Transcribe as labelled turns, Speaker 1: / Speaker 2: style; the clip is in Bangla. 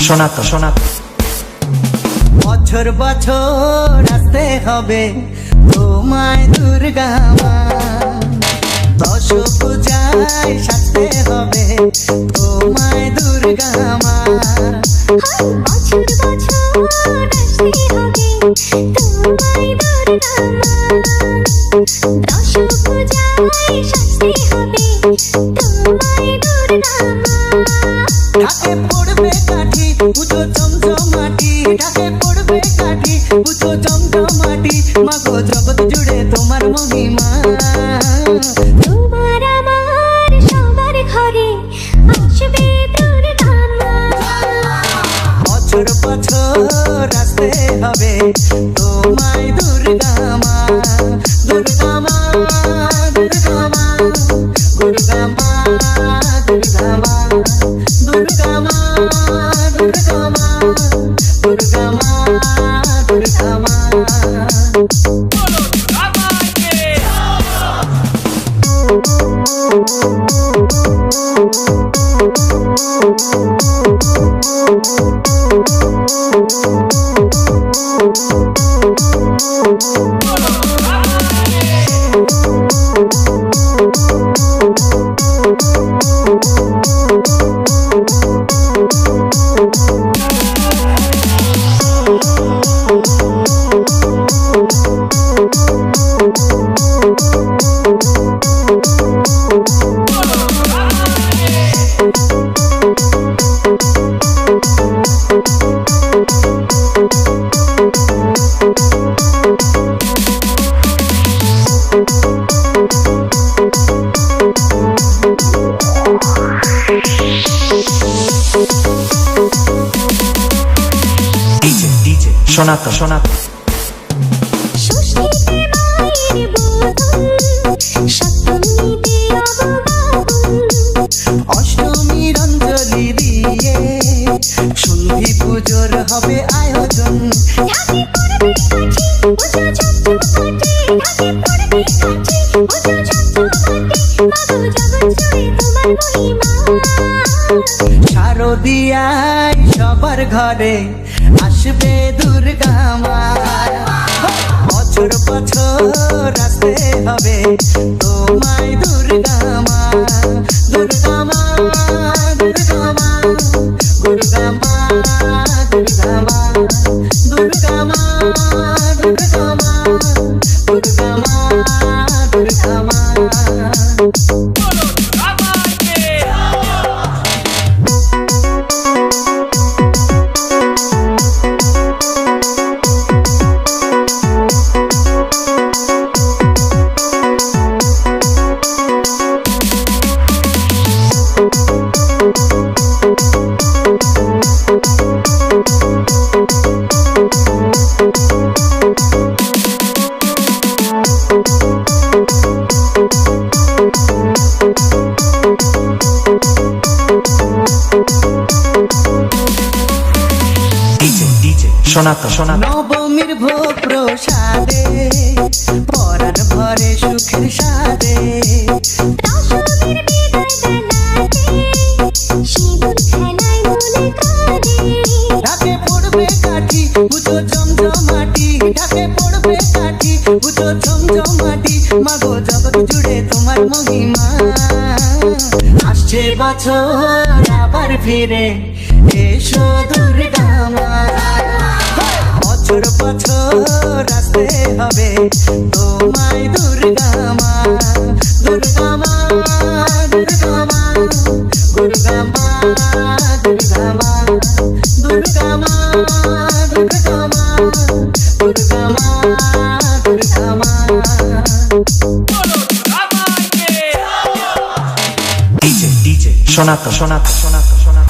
Speaker 1: শোনাতো শোনাতো
Speaker 2: বছর বছর আসতে হবে তোমায় দুর্গা মা, দশ পূজায় সাজতে হবে তোমায় দুর্গা মা।
Speaker 3: বছর বছর আসতে হবে তোমায় দুর্গা মা, দশ পূজায় সাজতে হবে তোমায় দুর্গা মা।
Speaker 2: ঢাকে পড়বে কাঠি পুজো জমজমাটি, ঢাকে পড়বে কাঠি পুজো জমজমাটি, মাগো জগৎ জুড়ে তোমার মহিমা।
Speaker 3: তোমার আমার সবার ঘরে আসবে দুর্গা মা,
Speaker 2: বছর বছর আসতে হবে তোমায় দুর্গা মা, দুর্গা মা দুর্গা মা দুর্গা মা দুর্গা মা দুর্গা মা দুর্গা মা দুর্গা মা দুর্গা মা।
Speaker 1: শোনাতো শোনাতো
Speaker 3: ষষ্ঠীতে মায়ের বোধন, সপ্তমীতে অববাহন,
Speaker 2: অষ্টমীর অঞ্জলি দিয়ে সন্ধি পুজোর হবে আয়োজন।
Speaker 3: ঢাকে পড়বে কাঠি পুজো জমজমাটি, ঢাকে পড়বে কাঠি পুজো জমজমাটি, মাগো জগৎ জুড়ে তোমার মহিমা।
Speaker 2: শারদিয়ায় সবার ঘরে আসবে দুর্গা মা, বছর বছর আসতে হবে তোমায় দুর্গা মা, দুর্গা মা দুর্গা মা দুর্গা মা দুর্গা মা দুর্গা মা দুর্গা মা দুর্গা মা দুর্গা মা।
Speaker 1: শোনাতো শোনাতো
Speaker 2: নবমীর ভোগ প্রসাদে পরাণ ভরে সুখের সাদে,
Speaker 3: দশমীর বিদায় বেলাতে সিঁদুর খেলায় মনে কাঁদে,
Speaker 2: ঢাকে পড়বে কাঠি পুজো জমজমাটি, ঢাকে পড়বে কাঠি পুজো জমজমাটি, মাগো জগৎ জুড়ে তোমার মহিমা। আসছে বছর আবার ফিরে এসো দুর্গা মা, বছর বছর আসতে হবে তোমায় দুর্গা মা, দুর্গা মা দুর্গা মা দুর্গা মা দুর্গা মা দুর্গা মা দুর্গা মা দুর্গা মা দুর্গা মা।
Speaker 1: শোনাতো শোনাতো শোনাতো শোনাতো